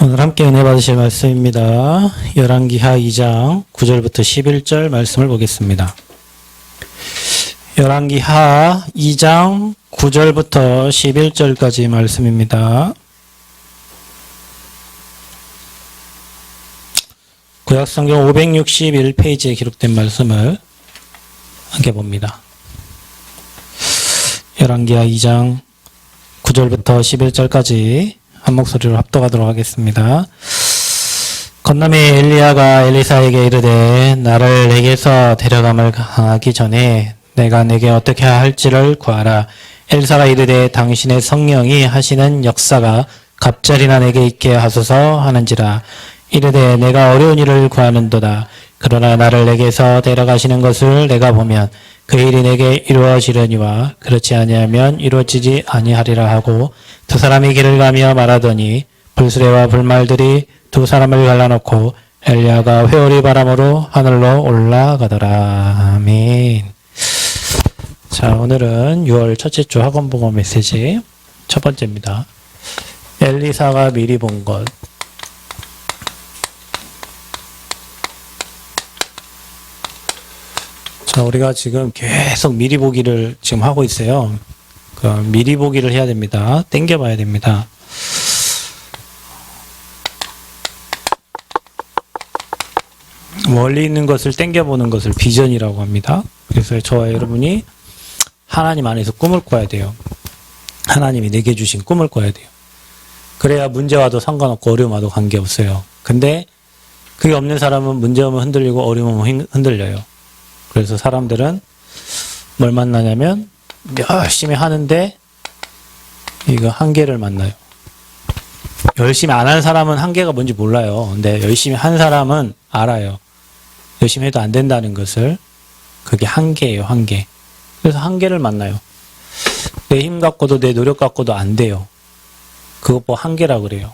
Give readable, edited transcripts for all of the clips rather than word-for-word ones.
오늘 함께 은혜 받으실 말씀입니다. 열왕기하 2장 9절부터 11절 말씀을 보겠습니다. 열왕기하 2장 9절부터 11절까지 말씀입니다. 구약성경 561페이지에 기록된 말씀을 함께 봅니다. 열왕기하 2장 9절부터 11절까지 한 목소리로 합독하도록 하겠습니다. 건남이 엘리야가 엘리사에게 이르되 나를 내게서 데려감을 당하기 전에 내가 내게 어떻게 할지를 구하라. 엘리사가 이르되 당신의 성령이 하시는 역사가 갑자리나 내게 있게 하소서 하는지라. 이르되 내가 어려운 일을 구하는도다. 그러나 나를 내게서 데려가시는 것을 내가 보면 그 일이 내게 이루어지려니와 그렇지 아니하면 이루어지지 아니하리라 하고 두 사람이 길을 가며 말하더니 불수레와 불말들이 두 사람을 갈라놓고 엘리야가 회오리 바람으로 하늘로 올라가더라. 아멘. 자, 오늘은 6월 첫째 주 학원복음 메시지 첫 번째입니다. 엘리사가 미리 본 것. 자, 우리가 지금 계속 미리 보기를 지금 하고 있어요. 그 미리 보기를 해야 됩니다. 땡겨봐야 됩니다. 멀리 있는 것을 땡겨보는 것을 비전이라고 합니다. 그래서 저와 여러분이 하나님 안에서 꿈을 꿔야 돼요. 하나님이 내게 주신 꿈을 꿔야 돼요. 그래야 문제 와도 상관없고 어려움 와도 관계없어요. 근데 그게 없는 사람은 문제 오면 흔들리고 어려움 오면 흔들려요. 그래서 사람들은 뭘 만나냐면 열심히 하는데 이거 한계를 만나요. 열심히 안 한 사람은 한계가 뭔지 몰라요. 근데 열심히 한 사람은 알아요. 열심히 해도 안 된다는 것을. 그게 한계예요, 한계. 그래서 한계를 만나요. 내 힘 갖고도 내 노력 갖고도 안 돼요. 그것 뭐 한계라고 그래요.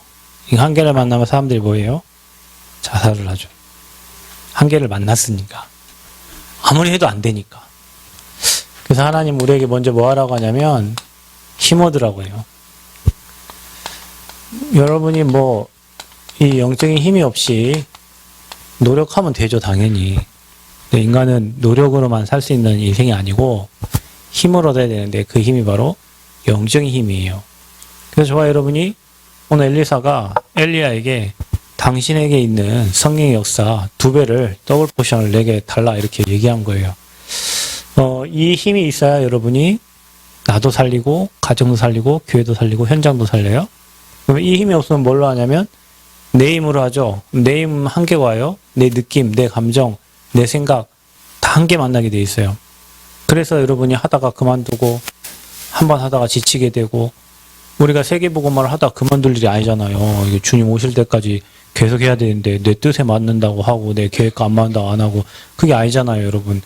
이 한계를 만나면 사람들이 뭐예요? 자살을 하죠. 한계를 만났으니까. 아무리 해도 안 되니까. 그래서 하나님 우리에게 먼저 뭐 하라고 하냐면 힘 얻으라고 해요. 여러분이 뭐 이 영적인 힘이 없이 노력하면 되죠, 당연히. 근데 인간은 노력으로만 살 수 있는 인생이 아니고 힘을 얻어야 되는데 그 힘이 바로 영적인 힘이에요. 그래서 저와 여러분이 오늘 엘리사가 엘리야에게 당신에게 있는 성령의 역사 2배를 더블 포션을 내게 달라 이렇게 얘기한 거예요. 이 힘이 있어야 여러분이 나도 살리고 가정도 살리고 교회도 살리고 현장도 살려요. 그러면 이 힘이 없으면 뭘로 하냐면 내 힘으로 하죠. 내 힘 한계가 와요. 내 느낌, 내 감정, 내 생각 다 한계 만나게 돼 있어요. 그래서 여러분이 하다가 그만두고 한번 하다가 지치게 되고 우리가 세계복음화를 하다가 그만둘 일이 아니잖아요. 이게 주님 오실 때까지 계속 해야 되는데 내 뜻에 맞는다고 하고 내 계획과 안 맞는다고 안 하고 그게 아니잖아요, 여러분.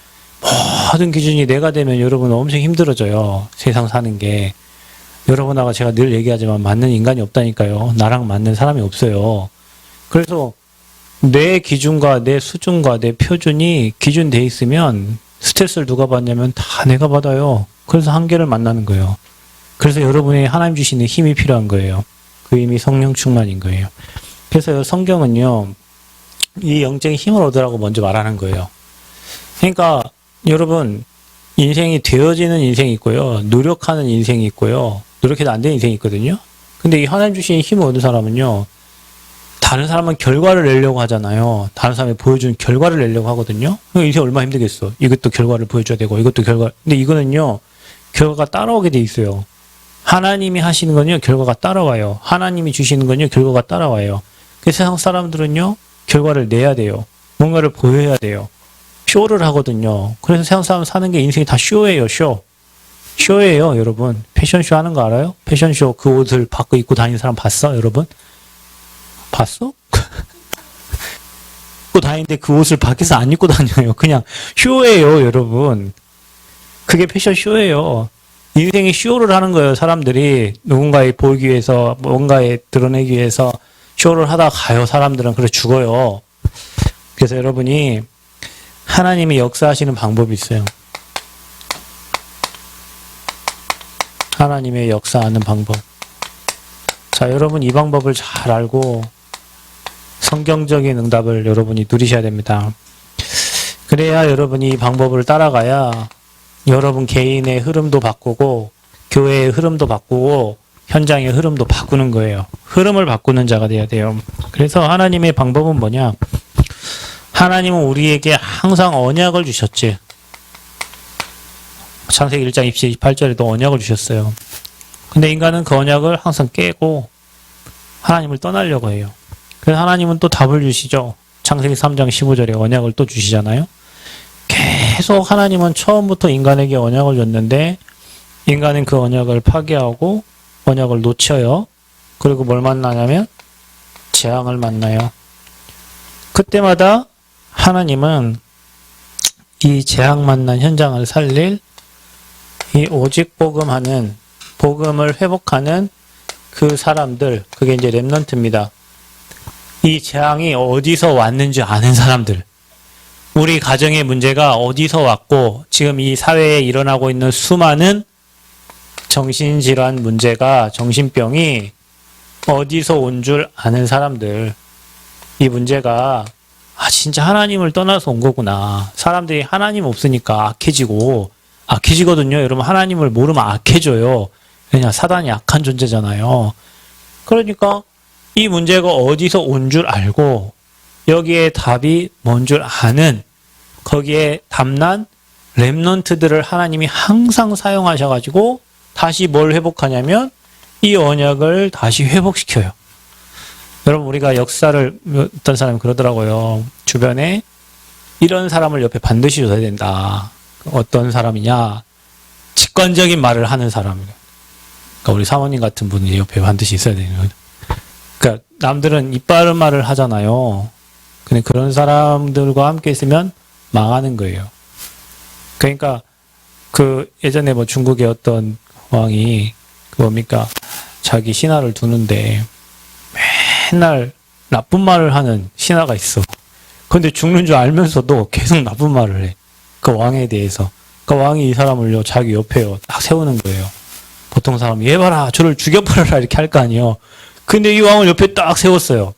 모든 기준이 내가 되면 여러분 엄청 힘들어져요. 세상 사는 게. 여러분하고 제가 늘 얘기하지만 맞는 인간이 없다니까요. 나랑 맞는 사람이 없어요. 그래서 내 기준과 내 수준과 내 표준이 기준돼 있으면 스트레스를 누가 받냐면 다 내가 받아요. 그래서 한계를 만나는 거예요. 그래서 여러분이 하나님 주시는 힘이 필요한 거예요. 그 힘이 성령 충만인 거예요. 그래서 성경은요, 이 영적인 힘을 얻으라고 먼저 말하는 거예요. 그러니까 여러분, 인생이 되어지는 인생이 있고요. 노력하는 인생이 있고요. 노력해도 안 되는 인생이 있거든요. 근데 이 하나님 주신 힘을 얻은 사람은요. 다른 사람은 결과를 내려고 하잖아요. 다른 사람이 보여주는 결과를 내려고 하거든요. 인생 얼마나 힘들겠어. 이것도 결과를 보여줘야 되고 이것도 결과. 근데 이거는요. 결과가 따라오게 돼 있어요. 하나님이 하시는 건요. 결과가 따라와요. 하나님이 주시는 건요. 결과가 따라와요. 그 세상 사람들은요. 결과를 내야 돼요. 뭔가를 보여야 돼요. 쇼를 하거든요. 그래서 세상 사람 사는 게 인생이 다 쇼예요, 쇼. 쇼예요, 여러분. 패션쇼 하는 거 알아요? 패션쇼 그 옷을 받고 입고 다니는 사람 봤어, 여러분? 봤어? 입고 다니는데 그 옷을 밖에서 안 입고 다녀요. 그냥 쇼예요, 여러분. 그게 패션쇼예요. 인생이 쇼를 하는 거예요, 사람들이. 누군가에 보이기 위해서, 뭔가에 드러내기 위해서 쇼를 하다가 가요, 사람들은. 그래서 죽어요. 그래서 여러분이 하나님이 역사하시는 방법이 있어요. 하나님의 역사하는 방법. 자, 여러분 이 방법을 잘 알고 성경적인 응답을 여러분이 누리셔야 됩니다. 그래야 여러분이 이 방법을 따라가야 여러분 개인의 흐름도 바꾸고 교회의 흐름도 바꾸고 현장의 흐름도 바꾸는 거예요. 흐름을 바꾸는 자가 돼야 돼요. 그래서 하나님의 방법은 뭐냐? 하나님은 우리에게 항상 언약을 주셨지. 창세기 1장 28절에도 언약을 주셨어요. 근데 인간은 그 언약을 항상 깨고 하나님을 떠나려고 해요. 그래서 하나님은 또 답을 주시죠. 창세기 3장 15절에 언약을 또 주시잖아요. 계속 하나님은 처음부터 인간에게 언약을 줬는데 인간은 그 언약을 파괴하고 언약을 놓쳐요. 그리고 뭘 만나냐면 재앙을 만나요. 그때마다 하나님은 이 재앙 만난 현장을 살릴 이 오직 복음하는 복음을 회복하는 그 사람들, 그게 이제 렘넌트입니다. 이 재앙이 어디서 왔는지 아는 사람들, 우리 가정의 문제가 어디서 왔고 지금 이 사회에 일어나고 있는 수많은 정신질환 문제가, 정신병이 어디서 온 줄 아는 사람들, 이 문제가 진짜 하나님을 떠나서 온 거구나. 사람들이 하나님 없으니까 악해지거든요. 여러분, 하나님을 모르면 악해져요. 왜냐, 사단이 악한 존재잖아요. 그러니까 이 문제가 어디서 온 줄 알고 여기에 답이 뭔 줄 아는, 거기에 담난 렘넌트들을 하나님이 항상 사용하셔가지고 다시 뭘 회복하냐면 이 언약을 다시 회복시켜요. 여러분, 우리가 역사를, 어떤 사람이 그러더라고요. 주변에 이런 사람을 옆에 반드시 둬야 된다. 어떤 사람이냐? 직관적인 말을 하는 사람이에요. 그러니까 우리 사모님 같은 분이 옆에 반드시 있어야 되는 거예요. 그러니까 남들은 입 바른 말을 하잖아요. 근데 그런 사람들과 함께 있으면 망하는 거예요. 그러니까 그 예전에 뭐 중국의 어떤 왕이 뭡니까? 자기 신하를 두는데 맨날 나쁜 말을 하는 신하가 있어. 근데 죽는 줄 알면서도 계속 나쁜 말을 해. 그 왕에 대해서. 그 왕이 이 사람을요, 자기 옆에요, 딱 세우는 거예요. 보통 사람이, 얘 봐라, 저를 죽여버려라, 이렇게 할 거 아니에요. 근데 이 왕을 옆에 딱 세웠어요.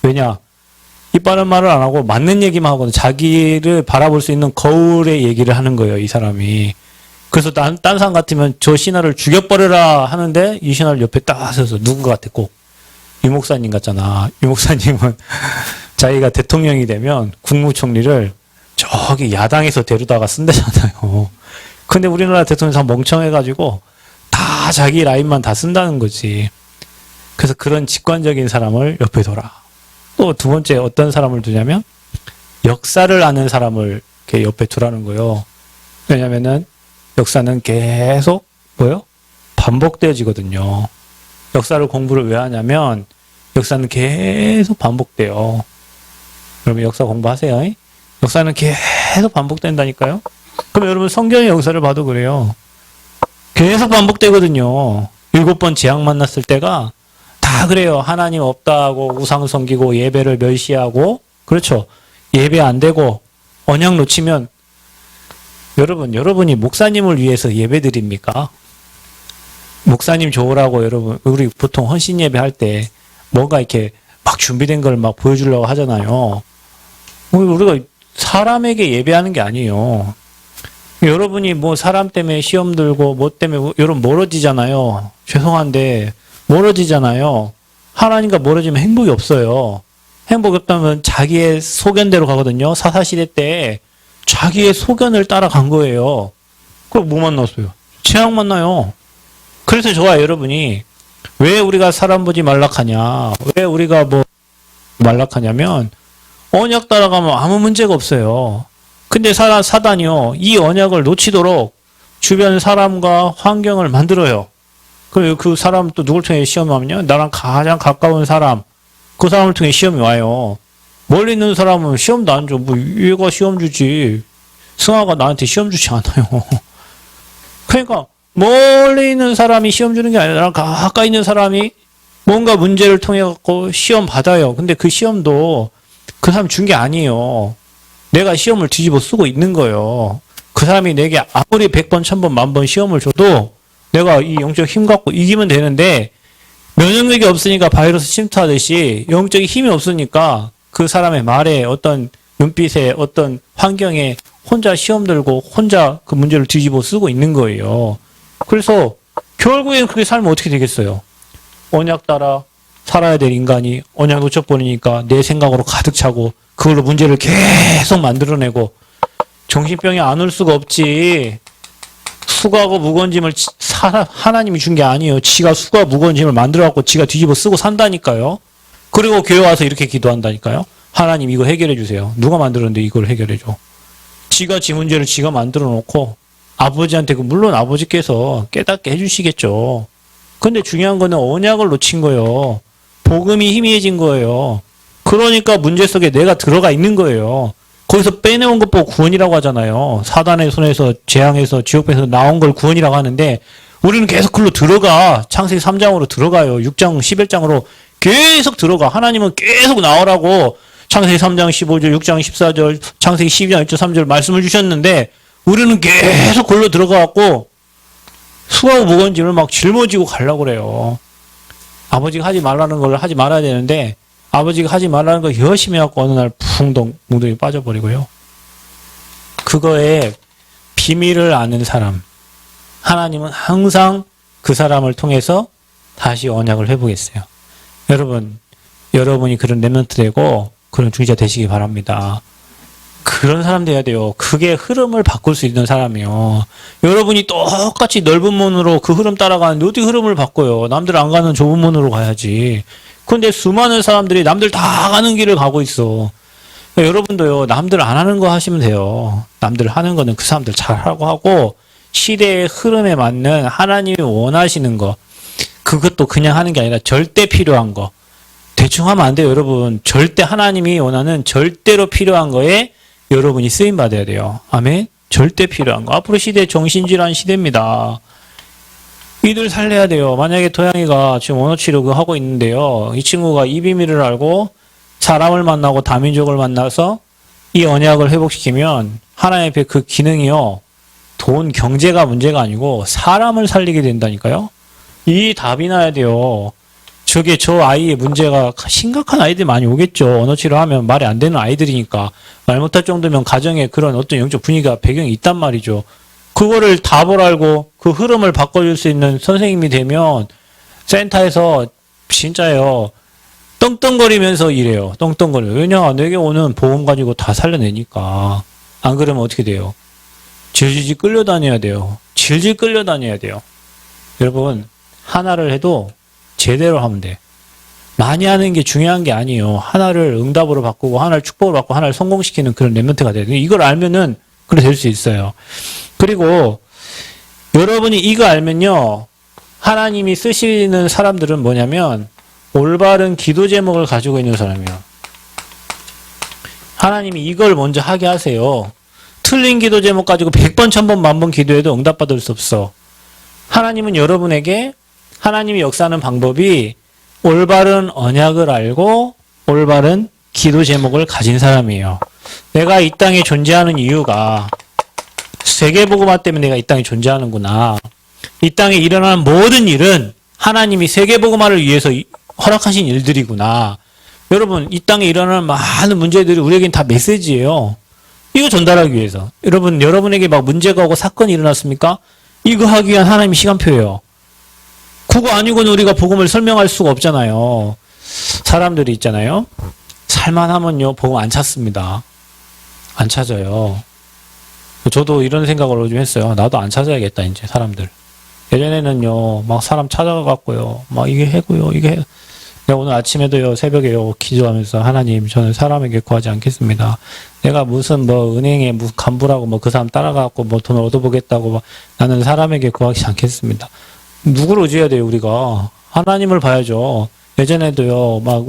왜냐? 이빠른 말을 안 하고 맞는 얘기만 하거든. 자기를 바라볼 수 있는 거울의 얘기를 하는 거예요, 이 사람이. 그래서 딴 사람 같으면 저 신하를 죽여버려라 하는데 이 신하를 옆에 딱 세워서 누군 것 같아, 꼭. 유 목사님 같잖아. 유 목사님은 자기가 대통령이 되면 국무총리를 저기 야당에서 데려다가 쓴다잖아요. 근데 우리나라 대통령 다 멍청해가지고 다 자기 라인만 다 쓴다는 거지. 그래서 그런 직관적인 사람을 옆에 둬라. 또 두 번째 어떤 사람을 두냐면 역사를 아는 사람을 이렇게 옆에 두라는 거예요. 왜냐면은 역사는 계속 반복되어지거든요. 역사를 공부를 왜 하냐면 역사는 계속 반복돼요. 여러분 역사 공부하세요. 역사는 계속 반복된다니까요. 그럼 여러분 성경의 역사를 봐도 그래요. 계속 반복되거든요. 7번 재앙 만났을 때가 다 그래요. 하나님 없다고 우상 섬기고 예배를 멸시하고, 그렇죠. 예배 안 되고 언약 놓치면 여러분이 목사님을 위해서 예배 드립니까? 목사님 좋으라고 여러분, 우리 보통 헌신 예배 할 때 뭔가 이렇게 막 준비된 걸 막 보여주려고 하잖아요. 우리가 사람에게 예배하는 게 아니에요. 여러분이 뭐 사람 때문에 시험 들고 뭐 때문에 여러분 멀어지잖아요. 죄송한데 멀어지잖아요. 하나님과 멀어지면 행복이 없어요. 행복이 없다면 자기의 소견대로 가거든요. 사사시대 때 자기의 소견을 따라간 거예요. 그럼 뭐 만났어요? 재앙 만나요. 그래서 저와 여러분이 왜 우리가 사람 보지 말락하냐, 왜 우리가 뭐 말락하냐면 언약 따라가면 아무 문제가 없어요. 근데 사단이요, 이 언약을 놓치도록 주변 사람과 환경을 만들어요. 그 사람 또 누굴 통해 시험이 하면요, 나랑 가장 가까운 사람, 그 사람을 통해 시험이 와요. 멀리 있는 사람은 시험도 안 줘. 뭐 얘가 시험 주지, 승아가 나한테 시험 주지 않아요. 그러니까 멀리 있는 사람이 시험 주는 게 아니라 나랑 가까이 있는 사람이 뭔가 문제를 통해 갖고 시험 받아요. 근데 그 시험도 그 사람 준 게 아니에요. 내가 시험을 뒤집어 쓰고 있는 거예요. 그 사람이 내게 아무리 100번, 1000번, 10,000번 시험을 줘도 내가 이 영적 힘 갖고 이기면 되는데, 면역력이 없으니까 바이러스 침투하듯이 영적인 힘이 없으니까 그 사람의 말에 어떤 눈빛에 어떤 환경에 혼자 시험 들고 혼자 그 문제를 뒤집어 쓰고 있는 거예요. 그래서 결국엔 그렇게 살면 어떻게 되겠어요? 언약 따라 살아야 될 인간이 언약 놓쳐버리니까 내 생각으로 가득 차고 그걸로 문제를 계속 만들어내고 정신병이 안 올 수가 없지. 수고하고 무거운 짐을 하나님이 준 게 아니에요. 지가 수고하고 무거운 짐을 만들어갖고 지가 뒤집어 쓰고 산다니까요. 그리고 교회 와서 이렇게 기도한다니까요. 하나님 이거 해결해 주세요. 누가 만들었는데 이걸 해결해 줘. 지가 지 문제를 지가 만들어 놓고 아버지한테 물론 아버지께서 깨닫게 해주시겠죠. 근데 중요한 거는 언약을 놓친 거예요. 복음이 희미해진 거예요. 그러니까 문제 속에 내가 들어가 있는 거예요. 거기서 빼내온 것 보고 구원이라고 하잖아요. 사단의 손에서 재앙에서 지옥에서 나온 걸 구원이라고 하는데 우리는 계속 글로 들어가. 창세기 3장으로 들어가요. 6장 11장으로 계속 들어가. 하나님은 계속 나오라고 창세기 3장 15절 6장 14절 창세기 12장 1절 3절 말씀을 주셨는데 우리는 계속 글로 들어가갖고 수고하고 무거운 짐을 막 짊어지고 가려고 그래요. 아버지가 하지 말라는 걸 하지 말아야 되는데 아버지가 하지 말라는 걸 열심히 해갖고 어느 날 뭉덩이 빠져버리고요. 그거에 비밀을 아는 사람, 하나님은 항상 그 사람을 통해서 다시 언약을 회복했어요. 여러분, 여러분이 그런 렘넌트 되고 그런 중지자 되시기 바랍니다. 그런 사람 돼야 돼요. 그게 흐름을 바꿀 수 있는 사람이요. 여러분이 똑같이 넓은 문으로 그 흐름 따라가는데 어떻게 흐름을 바꿔요? 남들 안 가는 좁은 문으로 가야지. 근데 수많은 사람들이 남들 다 가는 길을 가고 있어. 그러니까 여러분도요, 남들 안 하는 거 하시면 돼요. 남들 하는 거는 그 사람들 잘하고 하고, 시대의 흐름에 맞는 하나님이 원하시는 거, 그것도 그냥 하는 게 아니라 절대 필요한 거. 대충 하면 안 돼요, 여러분. 절대 하나님이 원하는 절대로 필요한 거에 여러분이 쓰임 받아야 돼요. 아멘? 절대 필요한 거. 앞으로 시대 정신질환 시대입니다. 이들 살려야 돼요. 만약에 도양이가 지금 언어치료 그거 하고 있는데요. 이 친구가 이 비밀을 알고 사람을 만나고 다민족을 만나서 이 언약을 회복시키면 하나님의 그 기능이요. 돈, 경제가 문제가 아니고 사람을 살리게 된다니까요. 이 답이 나야 돼요. 저게 저 아이의 문제가 심각한 아이들이 많이 오겠죠. 언어치료 하면 말이 안 되는 아이들이니까. 말 못할 정도면 가정에 그런 어떤 영적 분위기가 배경이 있단 말이죠. 그거를 답을 알고 그 흐름을 바꿔줄 수 있는 선생님이 되면 센터에서 진짜요. 떵떵거리면서 일해요. 떵떵거려요. 왜냐? 내게 오는 보험 가지고 다 살려내니까. 안 그러면 어떻게 돼요? 질질 끌려다녀야 돼요. 질질 끌려다녀야 돼요. 여러분, 하나를 해도 제대로 하면 돼. 많이 하는 게 중요한 게 아니에요. 하나를 응답으로 바꾸고 하나를 축복으로 바꾸고 하나를 성공시키는 그런 렘넌트가 돼요. 이걸 알면은 그래 될 수 있어요. 그리고 여러분이 이거 알면요. 하나님이 쓰시는 사람들은 뭐냐면 올바른 기도 제목을 가지고 있는 사람이에요. 하나님이 이걸 먼저 하게 하세요. 틀린 기도 제목 가지고 100번, 1000번, 10,000번 기도해도 응답받을 수 없어. 하나님은 여러분에게 하나님이 역사하는 방법이 올바른 언약을 알고 올바른 기도 제목을 가진 사람이에요. 내가 이 땅에 존재하는 이유가 세계복음화 때문에 내가 이 땅에 존재하는구나. 이 땅에 일어나는 모든 일은 하나님이 세계복음화를 위해서 허락하신 일들이구나. 여러분, 이 땅에 일어나는 많은 문제들이 우리에겐 다 메시지예요. 이거 전달하기 위해서. 여러분, 여러분에게 막 문제가 오고 사건이 일어났습니까? 이거 하기 위한 하나님의 시간표예요. 그거 아니고는 우리가 복음을 설명할 수가 없잖아요. 사람들이 있잖아요. 살만하면요, 복음 안 찾습니다. 안 찾아요. 저도 이런 생각을 요즘 했어요. 나도 안 찾아야겠다, 이제, 사람들. 예전에는요, 막 사람 찾아가고요, 막 이게 해고요, 이게 해. 내가 오늘 아침에도요, 새벽에요, 기도하면서 하나님, 저는 사람에게 구하지 않겠습니다. 내가 무슨 뭐 은행에 무슨 간부라고 뭐 그 사람 따라가고 뭐 돈을 얻어보겠다고 막 나는 사람에게 구하지 않겠습니다. 누구를 의지해야 돼요, 우리가? 하나님을 봐야죠. 예전에도요, 막,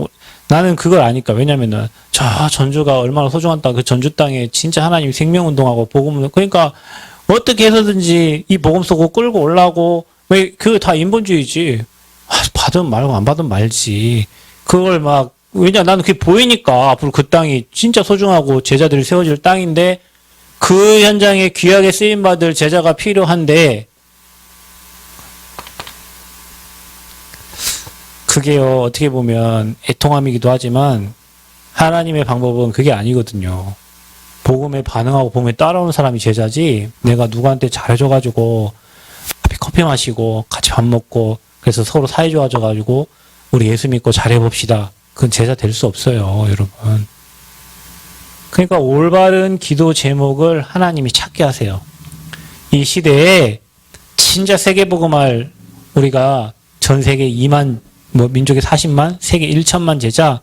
나는 그걸 아니까. 왜냐면은, 저 전주가 얼마나 소중하다. 그 전주 땅에 진짜 하나님이 생명운동하고 복음을, 그러니까, 어떻게 해서든지 이 복음 속으로 끌고 올라오고, 왜, 그거 다 인본주의지. 받으면 말고 안 받으면 말지. 그걸 막, 왜냐, 나는 그게 보이니까 앞으로 그 땅이 진짜 소중하고 제자들이 세워질 땅인데, 그 현장에 귀하게 쓰임받을 제자가 필요한데, 그게요, 어떻게 보면 애통함이기도 하지만 하나님의 방법은 그게 아니거든요. 복음에 반응하고 복음에 따라오는 사람이 제자지, 내가 누구한테 잘해줘가지고 앞에 커피 마시고 같이 밥 먹고 그래서 서로 사이 좋아져가지고 우리 예수 믿고 잘해봅시다. 그건 제자 될 수 없어요, 여러분. 그러니까 올바른 기도 제목을 하나님이 찾게 하세요. 이 시대에 진짜 세계복음할 우리가 전 세계 2만, 민족에 40만, 세계 1천만 제자,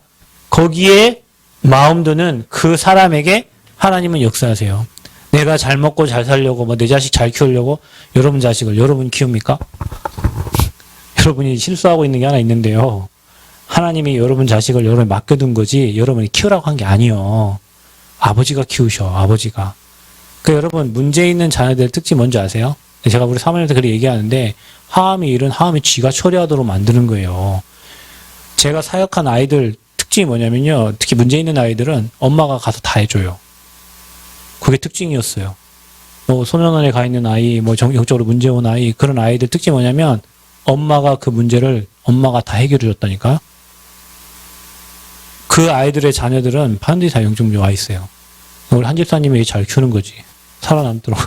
거기에 마음 두는 그 사람에게 하나님은 역사하세요. 내가 잘 먹고 잘 살려고, 내 자식 잘 키우려고, 여러분 자식을 여러분 키웁니까? 여러분이 실수하고 있는 게 하나 있는데요. 하나님이 여러분 자식을 여러분이 맡겨둔 거지, 여러분이 키우라고 한 게 아니에요. 아버지가 키우셔, 아버지가. 여러분, 문제 있는 자녀들의 특징 뭔지 아세요? 제가 우리 사모님한테 그렇게 얘기하는데, 하함이 일은 하함이 쥐가 처리하도록 만드는 거예요. 제가 사역한 아이들 특징이 뭐냐면요. 특히 문제 있는 아이들은 엄마가 가서 다 해줘요. 그게 특징이었어요. 소년원에 가 있는 아이, 영적으로 문제 온 아이, 그런 아이들 특징이 뭐냐면, 엄마가 그 문제를 엄마가 다 해결해 줬다니까요. 그 아이들의 자녀들은 반드시 다 영적 문제 와 있어요. 우리 한 집사님이 잘 키우는 거지. 살아남도록.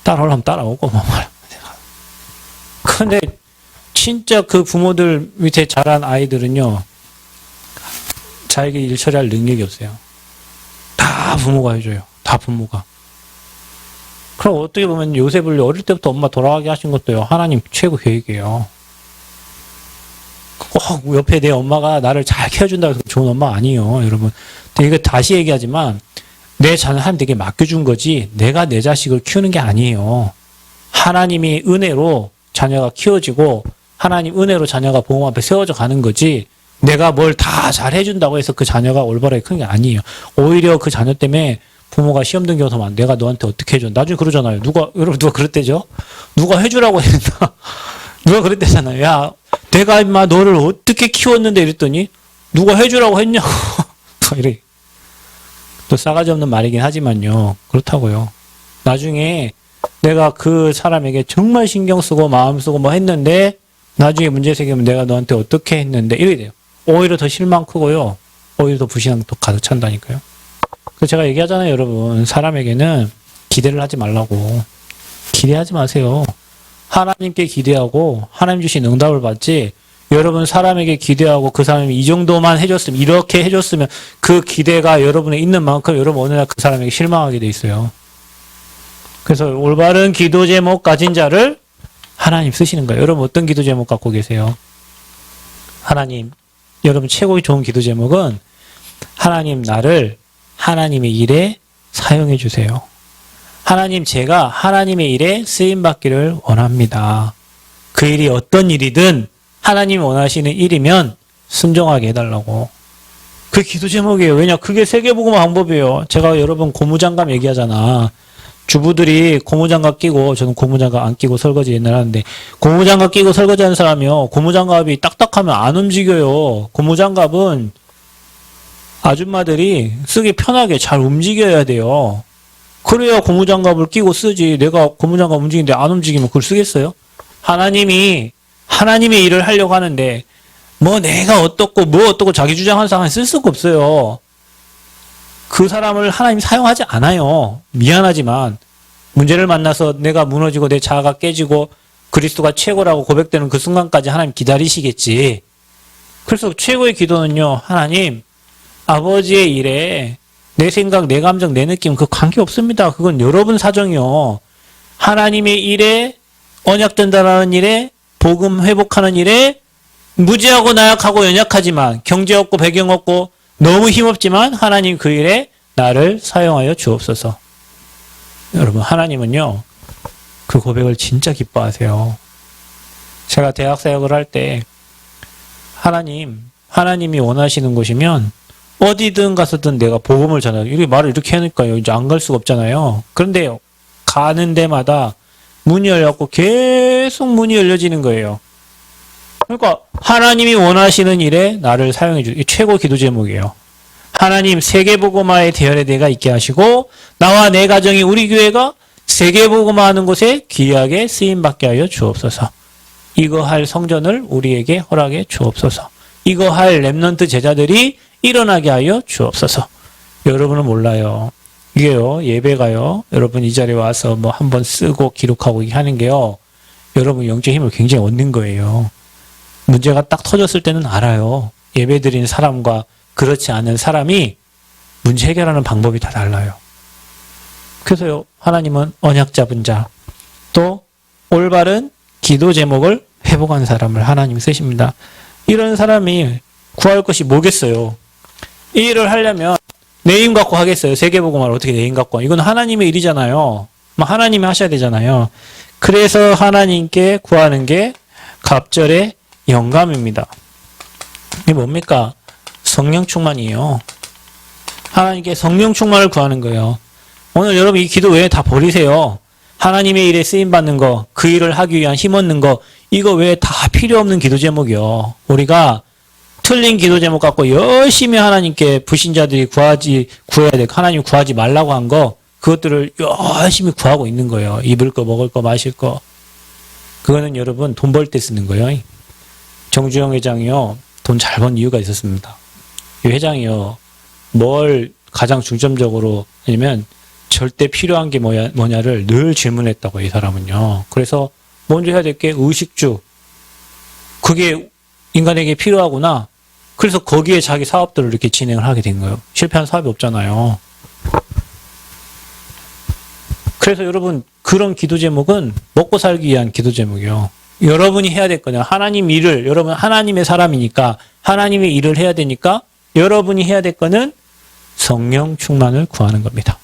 따라오려면 따라오고, 근데, 진짜 그 부모들 밑에 자란 아이들은요, 자에게 일 처리할 능력이 없어요. 다 부모가 해줘요. 다 부모가. 그럼 어떻게 보면 요셉을 어릴 때부터 엄마 돌아가게 하신 것도요, 하나님 최고 계획이에요. 꼭 옆에 내 엄마가 나를 잘 키워준다고 해서 좋은 엄마 아니에요, 여러분. 이거 다시 얘기하지만, 내 자녀 하나님께 맡겨준 거지, 내가 내 자식을 키우는 게 아니에요. 하나님이 은혜로 자녀가 키워지고, 하나님 은혜로 자녀가 복음 앞에 세워져 가는 거지, 내가 뭘 다 잘 해준다고 해서 그 자녀가 올바르게 크는 게 아니에요. 오히려 그 자녀 때문에 부모가 시험 등겨서만 내가 너한테 어떻게 해줘. 나중에 그러잖아요. 여러분 누가 그랬대죠? 누가 해주라고 했나? 누가 그랬대잖아요. 야, 내가 임마 너를 어떻게 키웠는데 이랬더니 누가 해주라고 했냐고. 이래. 또 싸가지 없는 말이긴 하지만요. 그렇다고요. 나중에 내가 그 사람에게 정말 신경 쓰고 마음 쓰고 했는데 나중에 문제 생기면 내가 너한테 어떻게 했는데 이래 돼요. 오히려 더 실망 크고요. 오히려 더 불신앙 또 가득 찬다니까요. 그래서 제가 얘기하잖아요, 여러분. 사람에게는 기대를 하지 말라고. 기대하지 마세요. 하나님께 기대하고 하나님 주신 응답을 받지, 여러분 사람에게 기대하고 그 사람이 이 정도만 해줬으면, 이렇게 해줬으면 그 기대가 여러분에 있는 만큼 여러분 어느 날 그 사람에게 실망하게 돼 있어요. 그래서 올바른 기도 제목 가진 자를 하나님 쓰시는 거예요. 여러분 어떤 기도 제목 갖고 계세요? 하나님, 여러분 최고의 좋은 기도 제목은 하나님 나를 하나님의 일에 사용해 주세요. 하나님 제가 하나님의 일에 쓰임받기를 원합니다. 그 일이 어떤 일이든 하나님이 원하시는 일이면 순종하게 해달라고. 그 기도 제목이에요. 왜냐? 그게 세계복음 방법이에요. 제가 여러분 고무장갑 얘기하잖아. 주부들이 고무장갑 끼고, 저는 고무장갑 안 끼고 설거지 옛날에 하는데, 고무장갑 끼고 설거지 하는 사람이요, 고무장갑이 딱딱하면 안 움직여요. 고무장갑은 아줌마들이 쓰기 편하게 잘 움직여야 돼요. 그래야 고무장갑을 끼고 쓰지. 내가 고무장갑 움직이는데 안 움직이면 그걸 쓰겠어요? 하나님이 하나님의 일을 하려고 하는데 내가 어떻고 자기 주장하는 사람은 쓸 수가 없어요. 그 사람을 하나님 사용하지 않아요. 미안하지만 문제를 만나서 내가 무너지고 내 자아가 깨지고 그리스도가 최고라고 고백되는 그 순간까지 하나님 기다리시겠지. 그래서 최고의 기도는요, 하나님 아버지의 일에 내 생각, 내 감정, 내 느낌 그 관계 없습니다. 그건 여러분 사정이요. 하나님의 일에, 언약된다라는 일에, 복음 회복하는 일에 무지하고 나약하고 연약하지만 경제 없고 배경 없고 너무 힘없지만 하나님 그 일에 나를 사용하여 주옵소서. 여러분 하나님은요 그 고백을 진짜 기뻐하세요. 제가 대학 사역을 할 때 하나님이 원하시는 곳이면 어디든 가서든 내가 복음을 전하고, 이렇게 말을 이렇게 하니까요 이제 안 갈 수가 없잖아요. 그런데 가는 데마다 문이 열렸고 계속 문이 열려지는 거예요. 그러니까 하나님이 원하시는 일에 나를 사용해 주세요. 이 최고 기도 제목이에요. 하나님 세계복음화의 대열에 내가 있게 하시고 나와 내 가정이 우리 교회가 세계복음화하는 곳에 귀하게 쓰임받게 하여 주옵소서. 이거 할 성전을 우리에게 허락해 주옵소서. 이거 할 렘넌트 제자들이 일어나게 하여 주옵소서. 여러분은 몰라요. 이게요, 예배가요, 여러분 이 자리에 와서 뭐 한번 쓰고 기록하고 하는 게요, 여러분 영적 힘을 굉장히 얻는 거예요. 문제가 딱 터졌을 때는 알아요. 예배 드리는 사람과 그렇지 않은 사람이 문제 해결하는 방법이 다 달라요. 그래서요, 하나님은 언약 잡은 자, 또 올바른 기도 제목을 회복한 사람을 하나님 쓰십니다. 이런 사람이 구할 것이 뭐겠어요? 이 일을 하려면 내 힘 갖고 하겠어요? 세계복음을 어떻게 내 힘 갖고? 이건 하나님의 일이잖아요. 하나님이 하셔야 되잖아요. 그래서 하나님께 구하는 게 갑절의 영감입니다. 이게 뭡니까? 성령 충만이에요. 하나님께 성령 충만을 구하는 거예요. 오늘 여러분 이 기도 외에 다 버리세요. 하나님의 일에 쓰임받는 거, 그 일을 하기 위한 힘 얻는 거, 이거 외에 다 필요 없는 기도 제목이요. 우리가 틀린 기도 제목 갖고 열심히 하나님께 불신자들이 구해야 돼. 하나님 구하지 말라고 한 거, 그것들을 열심히 구하고 있는 거예요. 입을 거, 먹을 거, 마실 거. 그거는 여러분 돈 벌 때 쓰는 거예요. 정주영 회장이요, 돈 잘 번 이유가 있었습니다. 이 회장이요, 뭘 가장 중점적으로 하냐면 절대 필요한 게 뭐냐를 늘 질문했다고, 이 사람은요. 그래서 먼저 해야 될 게 의식주. 그게 인간에게 필요하구나. 그래서 거기에 자기 사업들을 이렇게 진행을 하게 된 거예요. 실패한 사업이 없잖아요. 그래서 여러분, 그런 기도 제목은 먹고 살기 위한 기도 제목이요. 여러분이 해야 될 거냐. 하나님 일을, 여러분 하나님의 사람이니까 하나님의 일을 해야 되니까 여러분이 해야 될 거는 성령 충만을 구하는 겁니다.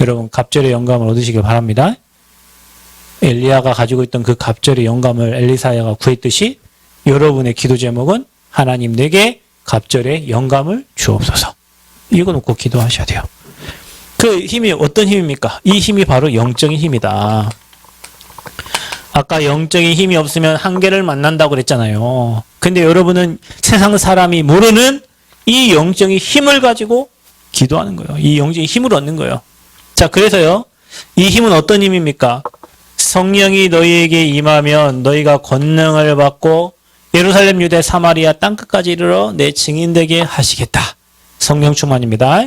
여러분 갑절의 영감을 얻으시길 바랍니다. 엘리야가 가지고 있던 그 갑절의 영감을 엘리사야가 구했듯이 여러분의 기도 제목은 하나님 내게 갑절의 영감을 주옵소서. 이거 놓고 기도하셔야 돼요. 그 힘이 어떤 힘입니까? 이 힘이 바로 영적인 힘이다. 아까 영적인 힘이 없으면 한계를 만난다고 그랬잖아요. 근데 여러분은 세상 사람이 모르는 이 영적인 힘을 가지고 기도하는 거예요. 이 영적인 힘을 얻는 거예요. 자, 그래서요, 이 힘은 어떤 힘입니까? 성령이 너희에게 임하면 너희가 권능을 받고 예루살렘, 유대, 사마리아 땅끝까지 이르러 내 증인 되게 하시겠다. 성령 충만입니다.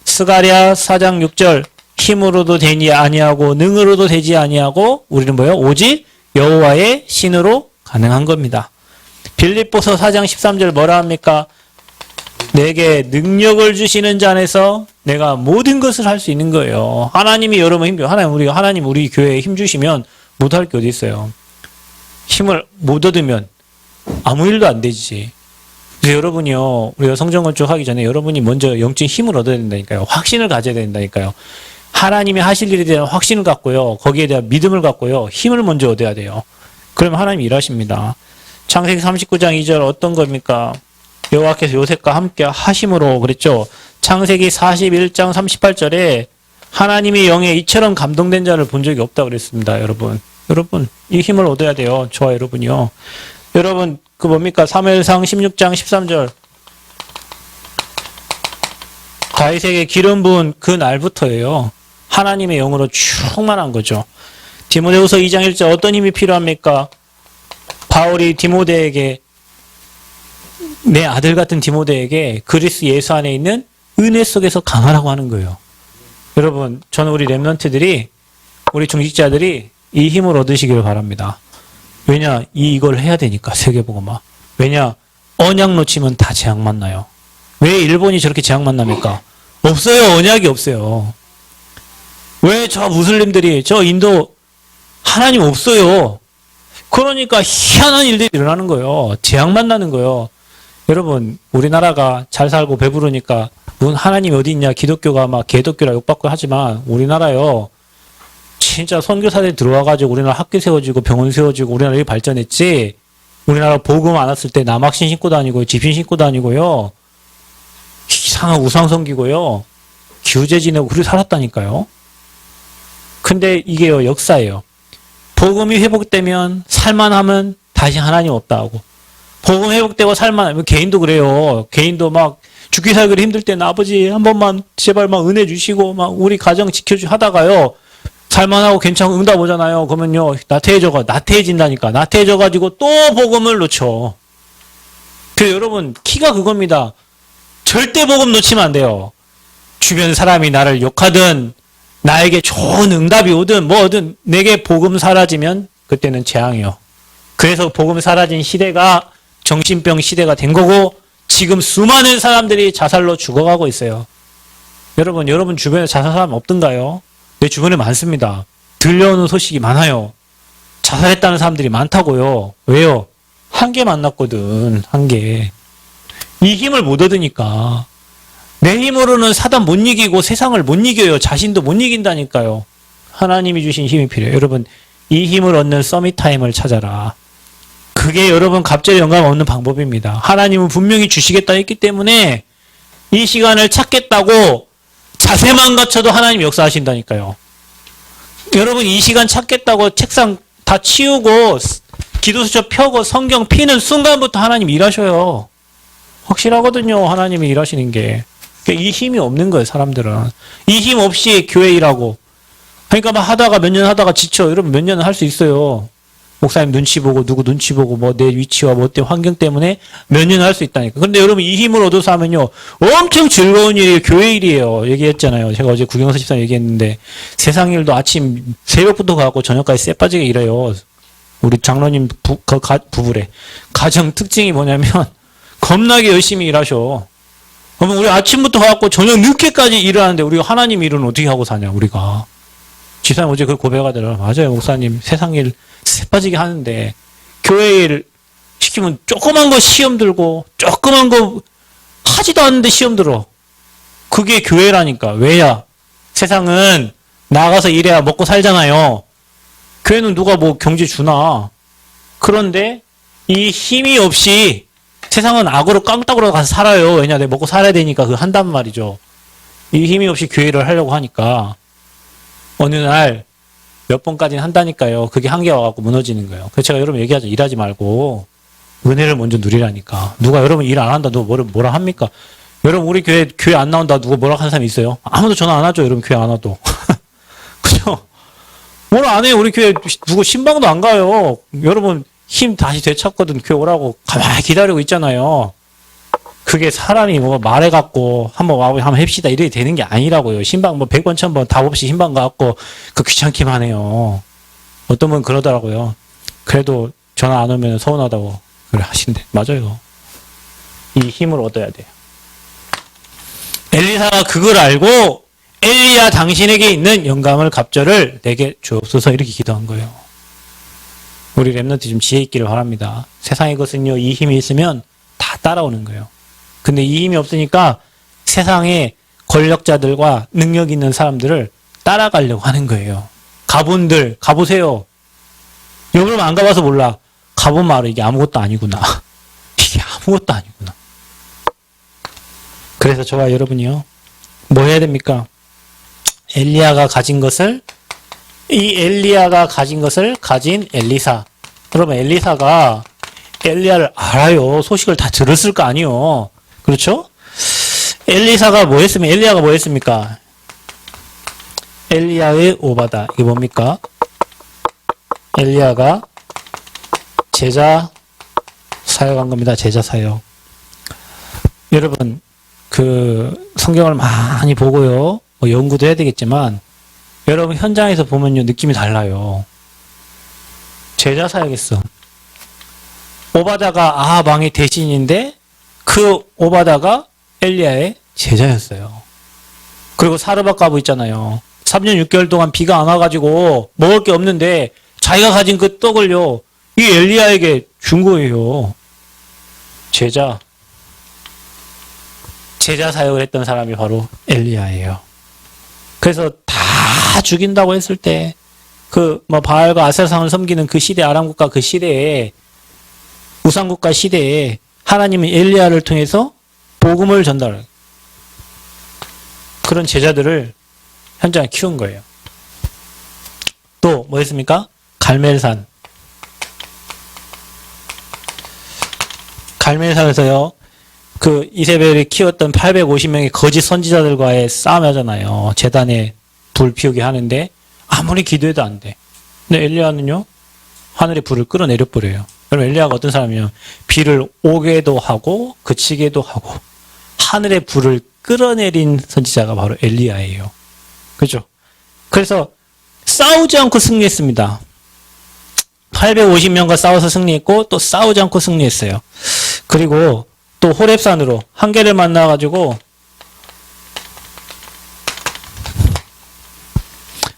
스가랴 4장 6절 힘으로도 되지 아니하고 능으로도 되지 아니하고 우리는 뭐예요? 오직 여호와의 신으로 가능한 겁니다. 빌립보서 4장 13절 뭐라 합니까? 내게 능력을 주시는 자 안에서 내가 모든 것을 할 수 있는 거예요. 하나님이 여러분 힘 줘. 하나님 우리 교회에 힘 주시면 못할 게 어디 있어요. 힘을 못 얻으면 아무 일도 안 되지. 그래서 여러분이요, 우리가 성전 건축하기 전에 여러분이 먼저 영적인 힘을 얻어야 된다니까요. 확신을 가져야 된다니까요. 하나님이 하실 일에 대한 확신을 갖고요, 거기에 대한 믿음을 갖고요, 힘을 먼저 얻어야 돼요. 그러면 하나님이 일하십니다. 창세기 39장 2절 어떤 겁니까? 여호와께서 요셉과 함께 하심으로 그랬죠. 창세기 41장 38절에 하나님의 영에 이처럼 감동된 자를 본 적이 없다고 그랬습니다. 여러분 이 힘을 얻어야 돼요. 저와 여러분이요. 여러분 그 뭡니까? 사무엘상 16장 13절 다윗에게 기름 부은 그 날부터예요. 하나님의 영으로 충만한 거죠. 디모데후서 2장 1절 어떤 힘이 필요합니까? 바울이 디모데에게, 내 아들 같은 디모데에게 그리스도 예수 안에 있는 은혜 속에서 강하라고 하는 거예요. 여러분, 저는 우리 렘넌트들이, 우리 중직자들이 이 힘을 얻으시길 바랍니다. 왜냐? 이걸 해야 되니까, 세계복음화. 왜냐? 언약 놓치면 다 재앙 만나요. 왜 일본이 저렇게 재앙 만납니까? 없어요. 언약이 없어요. 왜 저 무슬림들이, 저 인도 하나님 없어요. 그러니까 희한한 일들이 일어나는 거예요. 재앙 만나는 거예요. 여러분, 우리나라가 잘 살고 배부르니까 하나님 어디 있냐, 기독교가 막 개독교라 욕받고 하지만 우리나라요, 진짜 선교사들이 들어와가지고 우리나라 학교 세워지고 병원 세워지고 우리나라 이렇게 발전했지. 우리나라 복음 안 왔을 때 남학신 신고 다니고요, 집신 신고 다니고요, 이상한 우상 섬기고요, 규제 지내고 그렇게 살았다니까요. 근데 이게요, 역사예요. 복음이 회복되면 살만하면 다시 하나님 없다 하고, 복음 회복되고 살만하면, 개인도 그래요. 개인도 막 죽기 살기로 힘들 때는 아버지 한 번만 제발 막 은혜 주시고 막 우리 가정 지켜주 하다가요, 살만하고 괜찮고 응답 오잖아요. 그러면요, 나태해진다니까. 나태해져가지고 또 복음을 놓쳐. 그래서 여러분, 키가 그겁니다. 절대 복음 놓치면 안 돼요. 주변 사람이 나를 욕하든, 나에게 좋은 응답이 오든, 뭐든, 내게 복음 사라지면, 그때는 재앙이요. 그래서 복음 사라진 시대가 정신병 시대가 된 거고, 지금 수많은 사람들이 자살로 죽어가고 있어요. 여러분 주변에 자살 사람 없던가요? 내 주변에 많습니다. 들려오는 소식이 많아요. 자살했다는 사람들이 많다고요. 왜요? 한계 만났거든, 한계. 이 힘을 못 얻으니까. 내 힘으로는 사단 못 이기고 세상을 못 이겨요. 자신도 못 이긴다니까요. 하나님이 주신 힘이 필요해요. 여러분, 이 힘을 얻는 서밋 타임을 찾아라. 그게 여러분 갑자기 영감 얻는 방법입니다. 하나님은 분명히 주시겠다 했기 때문에 이 시간을 찾겠다고 자세만 갖춰도 하나님 역사하신다니까요. 여러분 이 시간 찾겠다고 책상 다 치우고 기도수첩 펴고 성경 피는 순간부터 하나님 일하셔요. 확실하거든요. 하나님이 일하시는 게. 이 힘이 없는 거예요. 사람들은. 이 힘 없이 교회 일하고. 그러니까 막 하다가 몇 년 하다가 지쳐. 여러분 몇 년은 할 수 있어요. 목사님 눈치 보고 누구 눈치 보고 뭐 내 위치와 뭐 때문에 환경 때문에 몇 년을 할 수 있다니까. 근데 여러분 이 힘을 얻어서 하면요. 엄청 즐거운 일이에요. 교회 일이에요. 얘기했잖아요. 제가 어제 구경서 집사 얘기했는데 세상 일도 아침 새벽부터 가고 저녁까지 쎄 빠지게 일해요. 우리 장로님 부부래. 가정 특징이 뭐냐면 겁나게 열심히 일하셔. 그러면 우리 아침부터 가고 저녁 늦게까지 일을 하는데 우리가 하나님 일은 어떻게 하고 사냐 우리가. 집사님 어제 그 고백하더라고요. 맞아요 목사님 세상 일 새 빠지게 하는데 교회 일 시키면 조그만 거 시험 들고 조그만 거 하지도 않는데 시험 들어. 그게 교회라니까. 왜야? 세상은 나가서 일해야 먹고 살잖아요. 교회는 누가 뭐 경제 주나. 그런데 이 힘이 없이 세상은 악으로 깡따구로 가서 살아요. 왜냐? 내가 먹고 살아야 되니까 그거 한단 말이죠. 이 힘이 없이 교회를 하려고 하니까 어느 날 몇 번까지는 한다니까요. 그게 한계 와갖고 무너지는 거예요. 그래서 제가 여러분 얘기하죠. 일하지 말고 은혜를 먼저 누리라니까. 누가 여러분 일 안 한다 누가 뭐라 합니까? 여러분 우리 교회 안 나온다 누가 뭐라 하는 사람이 있어요? 아무도 전화 안 하죠. 여러분 교회 안 와도. 그죠? 뭐라 안 해요. 우리 교회 누구 신방도 안 가요. 여러분 힘 다시 되찾거든 교회 오라고 가만히 기다리고 있잖아요. 그게 사람이 뭐 말해갖고 한번 합시다 이렇게 되는 게 아니라고요. 신방 뭐 100번 1000번 답 없이 신방 가갖고 그 귀찮기만 해요. 어떤 분 그러더라고요. 그래도 전화 안 오면 서운하다고 그래 하신대. 맞아요. 이 힘을 얻어야 돼요. 엘리사가 그걸 알고 엘리야 당신에게 있는 영감을 갑절을 내게 주옵소서 이렇게 기도한 거예요. 우리 랩런트 좀 지혜 있기를 바랍니다. 세상의 것은요 이 힘이 있으면 다 따라오는 거예요. 근데 이 힘이 없으니까 세상의 권력자들과 능력 있는 사람들을 따라가려고 하는 거예요. 가분들 가보세요. 여러분 안 가봐서 몰라. 가보면 알아. 이게 아무것도 아니구나. 이게 아무것도 아니구나. 그래서 저와 여러분이요. 뭐 해야 됩니까? 엘리야가 가진 것을 가진 엘리사. 그러면 엘리사가 엘리야를 알아요. 소식을 다 들었을 거 아니요. 그렇죠? 엘리야가 뭐 했습니까? 엘리야의 오바다. 이게 뭡니까? 엘리야가 제자 사역한 겁니다. 제자 사역. 여러분, 그 성경을 많이 보고요. 뭐 연구도 해야 되겠지만 여러분 현장에서 보면요. 느낌이 달라요. 제자 사역했어. 오바다가 아합 왕의 대신인데 그 오바다가 엘리야의 제자였어요. 그리고 사르밧 과부 있잖아요. 3년 6개월 동안 비가 안 와가지고 먹을 게 없는데 자기가 가진 그 떡을요. 이 엘리야에게 준 거예요. 제자 사역을 했던 사람이 바로 엘리야예요. 그래서 다 죽인다고 했을 때 그 뭐 바알과 아세라상을 섬기는 그 시대 아람 국가 그 시대에 우상국가 시대에 하나님은 엘리야를 통해서 복음을 전달해요. 그런 제자들을 현장에 키운 거예요. 또 뭐 했습니까? 갈멜산. 갈멜산에서요. 그 이세벨이 키웠던 850명의 거짓 선지자들과의 싸움을 하잖아요. 제단에 불 피우게 하는데 아무리 기도해도 안 돼. 근데 엘리야는요, 하늘의 불을 끌어내려 버려요. 그럼 엘리야가 어떤 사람이에요? 비를 오게도 하고 그치게도 하고 하늘의 불을 끌어내린 선지자가 바로 엘리야예요. 그죠? 그래서 싸우지 않고 승리했습니다. 850명과 싸워서 승리했고 또 싸우지 않고 승리했어요. 그리고 또 호렙산으로 한계를 만나가지고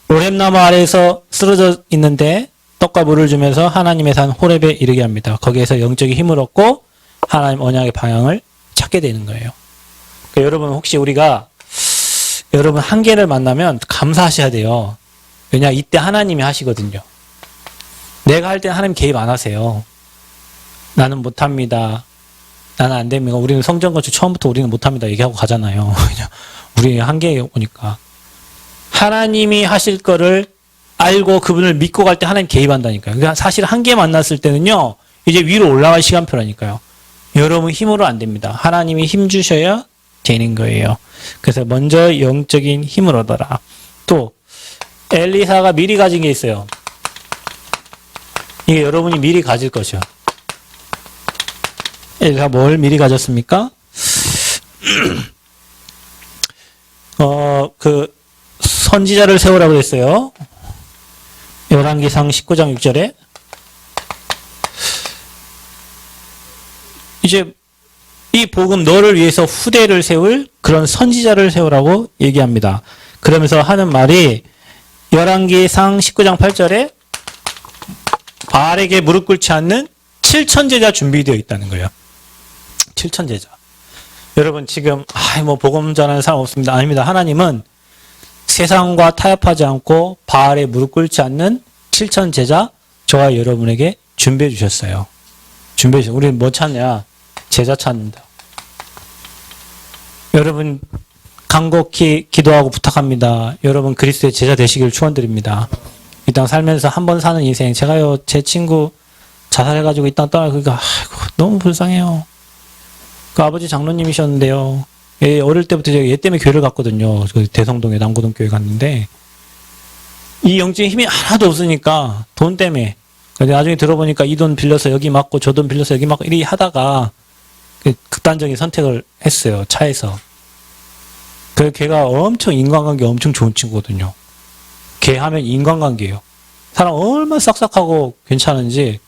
호렙나무 아래에서 쓰러져 있는데 떡과 물을 주면서 하나님의 산 호렙에 이르게 합니다. 거기에서 영적인 힘을 얻고 하나님 언약의 방향을 찾게 되는 거예요. 그러니까 여러분 혹시 우리가 여러분 한계를 만나면 감사하셔야 돼요. 왜냐 이때 하나님이 하시거든요. 내가 할 때 하나님 개입 안 하세요. 나는 못합니다. 나는 안 됩니다. 우리는 성전 건축 처음부터 우리는 못합니다 얘기하고 가잖아요. 그냥 우리 한계에 오니까 하나님이 하실 거를 알고 그분을 믿고 갈 때 하나님 개입한다니까요. 그러니까 사실 한계 만났을 때는요. 이제 위로 올라갈 시간표라니까요. 여러분 힘으로 안 됩니다. 하나님이 힘 주셔야 되는 거예요. 그래서 먼저 영적인 힘을 얻어라. 또 엘리사가 미리 가진 게 있어요. 이게 여러분이 미리 가질 것이요. 엘리사가 뭘 미리 가졌습니까? 선지자를 세우라고 했어요. 열왕기상 19장 6절에 이제 이 복음 너를 위해서 후대를 세울 그런 선지자를 세우라고 얘기합니다. 그러면서 하는 말이 열왕기상 19장 8절에 바알에게 무릎 꿇지 않는 7천 제자 준비되어 있다는 거예요. 7천 제자. 여러분 지금 복음 전하는 사람 없습니다. 아닙니다. 하나님은 세상과 타협하지 않고 바알에 무릎 꿇지 않는 7천 제자 저와 여러분에게 준비해 주셨어요. 준비해 주셨어요. 우리는 뭐 찾냐? 제자 찾는다. 여러분 간곡히 기도하고 부탁합니다. 여러분 그리스도의 제자 되시길 축원드립니다. 이 땅 살면서 한 번 사는 인생 제가요 제 친구 자살해가지고 이 땅 떠나니까 너무 불쌍해요. 그 아버지 장로님이셨는데요. 어릴 때부터 제가 얘 때문에 교회를 갔거든요. 그 대성동에 남고등교회 갔는데 이 영적인 힘이 하나도 없으니까 돈 때문에. 근데 나중에 들어보니까 이 돈 빌려서 여기 맞고 저 돈 빌려서 여기 맞고 이렇게 하다가 극단적인 선택을 했어요. 차에서. 그 걔가 엄청 인간관계 엄청 좋은 친구거든요. 걔 하면 인간관계예요. 사람 얼마나 싹싹하고 괜찮은지.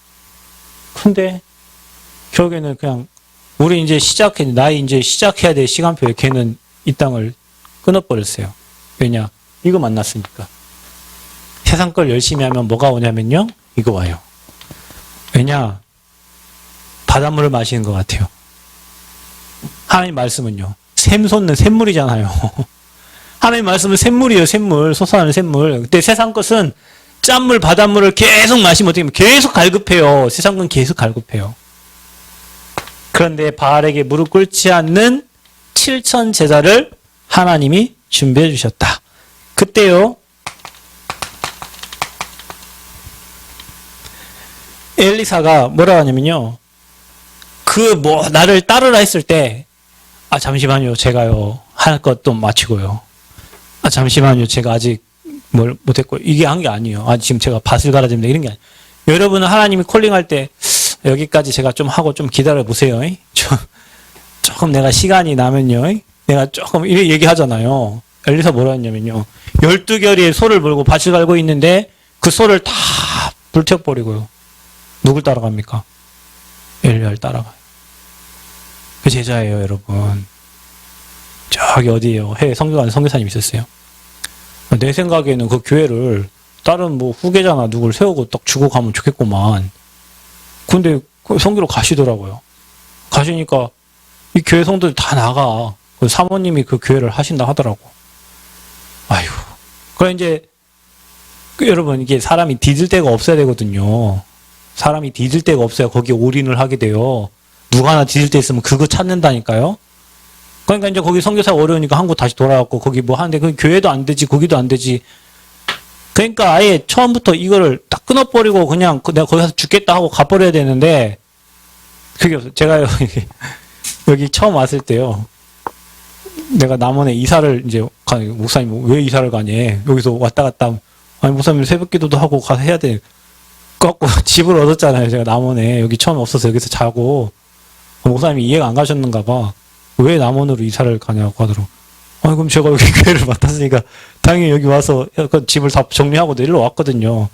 근데 결국에는 그냥 우리 이제 나이 이제 시작해야 될 시간표에 걔는 이 땅을 끊어버렸어요. 왜냐? 이거 만났으니까. 세상 걸 열심히 하면 뭐가 오냐면요. 이거 와요. 왜냐? 바닷물을 마시는 것 같아요. 하나님 말씀은요. 샘 솟는 샘물이잖아요. 하나님 말씀은 샘물이에요. 샘물. 솟아나는 샘물. 근데 세상 것은 짠물, 바닷물을 계속 마시면 어떻게 계속 갈급해요. 세상 건 계속 갈급해요. 그런데 바알에게 무릎 꿇지 않는 7천 제자를 하나님이 준비해 주셨다. 그때요. 엘리사가 뭐라 하냐면요. 나를 따르라 했을 때 잠시만요. 제가요. 할 것도 마치고요. 잠시만요. 제가 아직 뭘 못했고 이게 한 게 아니에요. 지금 제가 밭을 갈아야 됩니다. 이런 게 아니에요. 여러분은 하나님이 콜링할 때 여기까지 제가 좀 하고 좀 기다려 보세요. 조금 내가 시간이 나면요. 내가 조금 이렇게 얘기하잖아요. 엘리사 뭐라 했냐면요. 12결의의 소를 몰고 밭을 갈고 있는데 그 소를 다 불태워버리고요. 누굴 따라갑니까? 엘리야를 따라가요. 그 제자예요, 여러분. 저기 어디에요? 해외 선교하는 선교사님 있었어요. 내 생각에는 그 교회를 다른 후계자나 누굴 세우고 딱 주고 가면 좋겠구만. 근데 선교로 가시더라고요. 가시니까 이 교회 성도들 다 나가. 그 사모님이 그 교회를 하신다 하더라고. 아이고. 그래 이제 여러분 이게 사람이 뒤질 데가 없어야 되거든요. 사람이 뒤질 데가 없어야 거기에 올인을 하게 돼요. 누가 하나 뒤질 데 있으면 그거 찾는다니까요. 그러니까 이제 거기 선교사가 어려우니까 한국 다시 돌아왔고 거기 하는데 그 교회도 안 되지 거기도 안 되지. 그러니까 아예 처음부터 이거를 딱 끊어버리고 그냥 내가 거기 가서 죽겠다 하고 가버려야 되는데 그게 없어요. 제가 여기 처음 왔을 때요. 내가 남원에 이사를 이제 목사님 왜 이사를 가니? 여기서 왔다 갔다 아니, 목사님 새벽 기도도 하고 가서 해야 돼. 꺾고 집을 얻었잖아요. 제가 남원에. 여기 처음 없어서 여기서 자고. 목사님이 이해가 안 가셨는가 봐. 왜 남원으로 이사를 가냐고 하더라고. 아니, 그럼 제가 여기 교회를 맡았으니까 당연히 여기 와서 집을 다 정리하고 내리러 왔거든요.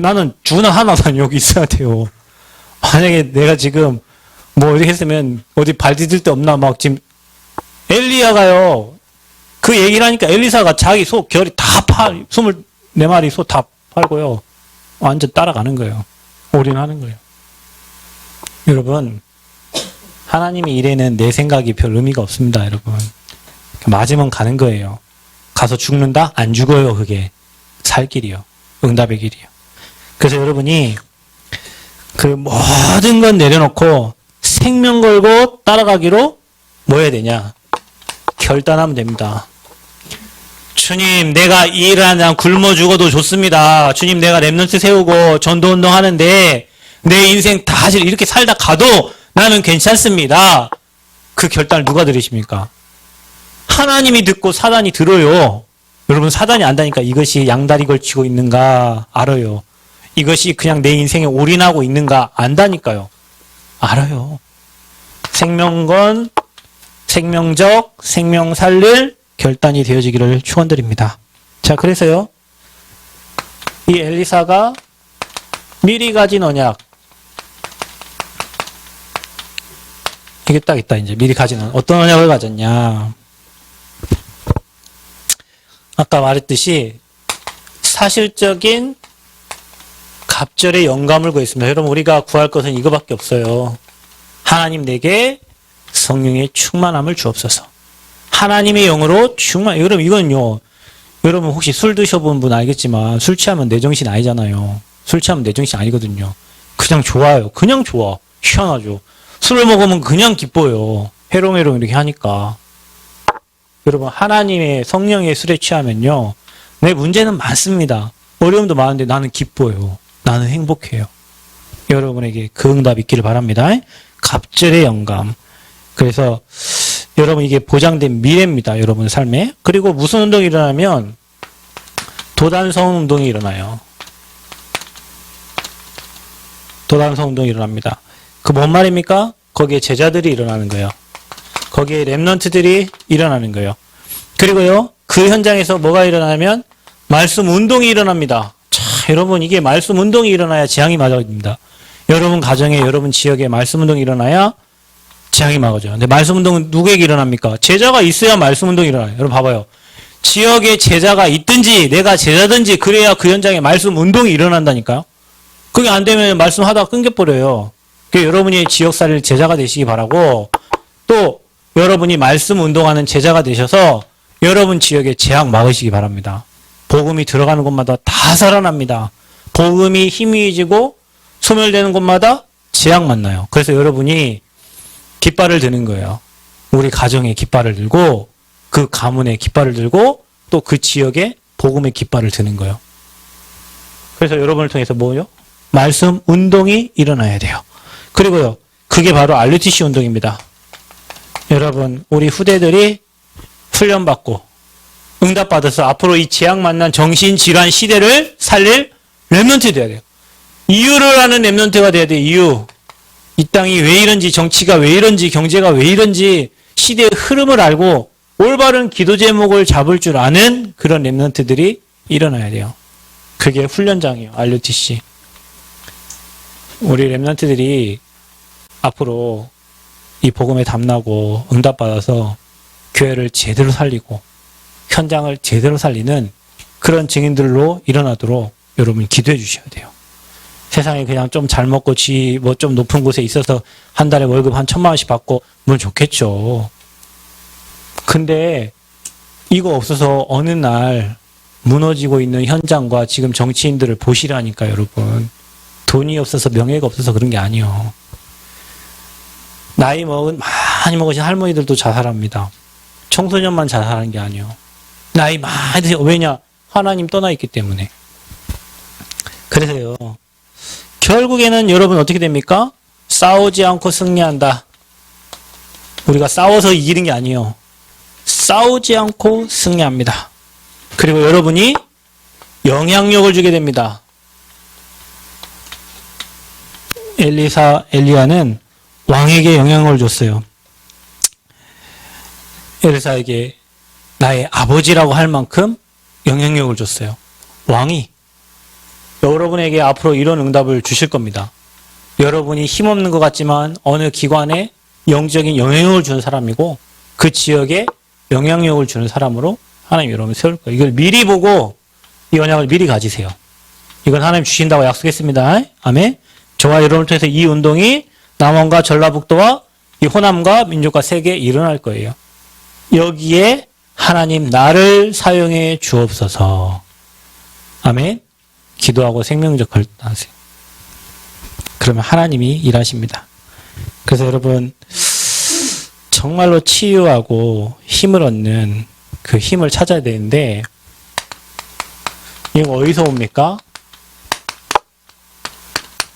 나는 주나 하나 난 여기 있어야 돼요. 만약에 내가 지금 뭐 어디 했으면 어디 발 디딜 데 없나 막 지금 엘리야가요. 그 얘기를 하니까 엘리사가 자기 소 결이 다 24마리 소 다 팔고요. 완전 따라가는 거예요. 올인하는 거예요. 여러분, 하나님의 일에는 내 생각이 별 의미가 없습니다, 여러분. 맞으면 가는 거예요. 가서 죽는다? 안 죽어요, 그게. 살 길이요. 응답의 길이요. 그래서 여러분이 그 모든 건 내려놓고 생명 걸고 따라가기로 뭐 해야 되냐? 결단하면 됩니다. 주님, 내가 이 일 하나 굶어 죽어도 좋습니다. 주님, 내가 랩런트 세우고 전도운동 하는데 내 인생 다 이렇게 살다 가도 나는 괜찮습니다. 그 결단을 누가 들으십니까? 하나님이 듣고 사단이 들어요. 여러분, 사단이 안다니까 이것이 양다리 걸치고 있는가 알아요. 이것이 그냥 내 인생에 올인하고 있는가 안다니까요. 알아요. 생명건, 생명적, 생명 살릴 결단이 되어지기를 축원드립니다. 자, 그래서요. 이 엘리사가 미리 가진 언약. 이게 딱 있다, 이제. 미리 가진 언약. 어떤 언약을 가졌냐. 아까 말했듯이 사실적인 갑절의 영감을 구했습니다. 여러분, 우리가 구할 것은 이거밖에 없어요. 하나님 내게 성령의 충만함을 주옵소서. 하나님의 영으로 충만. 여러분, 이건요. 여러분 혹시 술 드셔본 분 알겠지만 술 취하면 내 정신 아니잖아요. 술 취하면 내 정신 아니거든요. 그냥 좋아요. 그냥 좋아. 희한하죠. 술을 먹으면 그냥 기뻐요. 해롱해롱 이렇게 하니까. 여러분, 하나님의 성령의 술에 취하면요. 내 문제는 많습니다. 어려움도 많은데 나는 기뻐요. 나는 행복해요. 여러분에게 그 응답 있기를 바랍니다. 갑절의 영감. 그래서 여러분, 이게 보장된 미래입니다. 여러분 삶에. 그리고 무슨 운동이 일어나면 도단성 운동이 일어나요. 도단성 운동이 일어납니다. 그 뭔 말입니까? 거기에 제자들이 일어나는 거예요. 거기에 랩런트들이 일어나는 거예요. 그리고요, 그 현장에서 뭐가 일어나면 말씀 운동이 일어납니다. 자, 여러분, 이게 말씀 운동이 일어나야 재앙이 막아집니다. 여러분 가정에, 여러분 지역에 말씀 운동이 일어나야 재앙이 막아져요. 근데 말씀 운동은 누구에게 일어납니까? 제자가 있어야 말씀 운동이 일어나요. 여러분 봐봐요. 지역에 제자가 있든지 내가 제자든지 그래야 그 현장에 말씀 운동이 일어난다니까요. 그게 안 되면 말씀하다가 끊겨버려요. 그러니까 여러분이 지역사를 제자가 되시기 바라고, 또 여러분이 말씀 운동하는 제자가 되셔서 여러분 지역에 재앙 막으시기 바랍니다. 복음이 들어가는 곳마다 다 살아납니다. 복음이 희미해지고 소멸되는 곳마다 재앙 만나요. 그래서 여러분이 깃발을 드는 거예요. 우리 가정에 깃발을 들고, 그 가문에 깃발을 들고, 또 그 지역에 복음의 깃발을 드는 거예요. 그래서 여러분을 통해서 뭐요? 말씀 운동이 일어나야 돼요. 그리고요, 그게 바로 RUTC 운동입니다. 여러분, 우리 후대들이 훈련받고 응답받아서 앞으로 이 재앙 만난 정신질환 시대를 살릴 랩런트 돼야 돼요. 이유를 아는 랩런트가 돼야 돼요. 이유. 이 땅이 왜 이런지, 정치가 왜 이런지, 경제가 왜 이런지 시대의 흐름을 알고 올바른 기도 제목을 잡을 줄 아는 그런 랩런트들이 일어나야 돼요. 그게 훈련장이에요. RUTC. 우리 랩런트들이 앞으로 이 복음에 담나고 응답받아서 교회를 제대로 살리고 현장을 제대로 살리는 그런 증인들로 일어나도록 여러분 기도해 주셔야 돼요. 세상에 그냥 좀 잘 먹고 뭐 좀 높은 곳에 있어서 한 달에 월급 한 1,000만 원씩 받고 물론 좋겠죠. 근데 이거 없어서 어느 날 무너지고 있는 현장과 지금 정치인들을 보시라니까 여러분. 돈이 없어서 명예가 없어서 그런 게 아니에요. 나이 많이 먹으신 할머니들도 자살합니다. 청소년만 자살하는 게 아니에요. 나이 많이 드세요. 왜냐? 하나님 떠나 있기 때문에. 그래서요. 결국에는 여러분 어떻게 됩니까? 싸우지 않고 승리한다. 우리가 싸워서 이기는 게 아니에요. 싸우지 않고 승리합니다. 그리고 여러분이 영향력을 주게 됩니다. 엘리야는 왕에게 영향을 줬어요. 엘리사에게 나의 아버지라고 할 만큼 영향력을 줬어요. 왕이 여러분에게 앞으로 이런 응답을 주실 겁니다. 여러분이 힘없는 것 같지만 어느 기관에 영적인 영향력을 주는 사람이고 그 지역에 영향력을 주는 사람으로 하나님 여러분 세울 거예요. 이걸 미리 보고 이 언약을 미리 가지세요. 이건 하나님 주신다고 약속했습니다. 아멘. 저와 여러분을 통해서 이 운동이 남원과 전라북도와 이 호남과 민족과 세계에 일어날 거예요. 여기에 하나님 나를 사용해 주옵소서. 아멘. 기도하고 생명적 결단하세요. 그러면 하나님이 일하십니다. 그래서 여러분 정말로 치유하고 힘을 얻는 그 힘을 찾아야 되는데 이거 어디서 옵니까?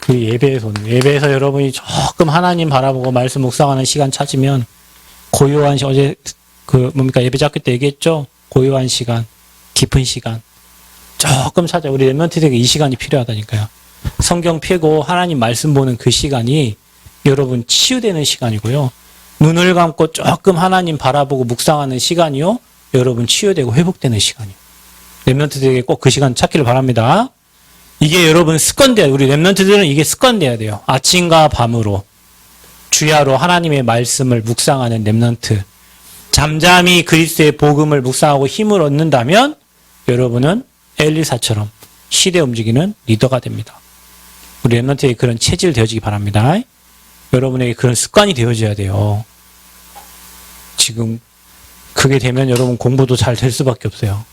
그 예배에서 오는 거예요. 예배에서 여러분이 조금 하나님 바라보고 말씀 묵상하는 시간 찾으면 고요한 시간, 어제 예배 잡기 때 얘기했죠? 고요한 시간, 깊은 시간 조금 찾아. 우리 랩런트들에게 이 시간이 필요하다니까요. 성경 펴고 하나님 말씀 보는 그 시간이 여러분 치유되는 시간이고요. 눈을 감고 조금 하나님 바라보고 묵상하는 시간이요. 여러분 치유되고 회복되는 시간이요. 랩런트들에게 꼭 그 시간 찾기를 바랍니다. 이게 여러분 습관돼야, 우리 랩런트들은 이게 습관돼야 돼요. 아침과 밤으로 주야로 하나님의 말씀을 묵상하는 랩런트. 잠잠히 그리스도의 복음을 묵상하고 힘을 얻는다면 여러분은 엘리사처럼 시대 움직이는 리더가 됩니다. 우리 랩런트에게 그런 체질 되어지기 바랍니다. 여러분에게 그런 습관이 되어져야 돼요. 지금 그게 되면 여러분 공부도 잘 될 수밖에 없어요.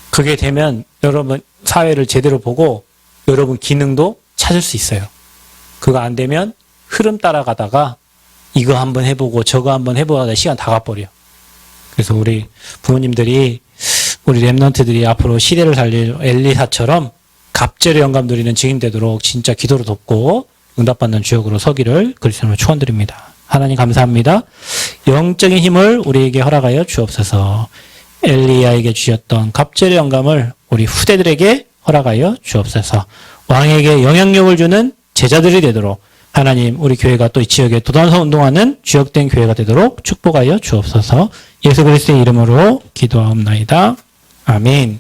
그게 되면 여러분 사회를 제대로 보고 여러분 기능도 찾을 수 있어요. 그거 안 되면 흐름 따라가다가 이거 한번 해보고 저거 한번 해보다가 시간 다 가버려. 그래서 우리 부모님들이 우리 랩런트들이 앞으로 시대를 살릴 엘리사처럼 갑절의 영감 누리는 증인 되도록 진짜 기도로 돕고 응답받는 주역으로 서기를 그리스도로 축원드립니다. 하나님 감사합니다. 영적인 힘을 우리에게 허락하여 주옵소서. 엘리야에게 주셨던 갑절의 영감을 우리 후대들에게 허락하여 주옵소서. 왕에게 영향력을 주는 제자들이 되도록 하나님 우리 교회가 또 이 지역에 도단서 운동하는 주역된 교회가 되도록 축복하여 주옵소서. 예수 그리스도의 이름으로 기도하옵나이다. 아멘.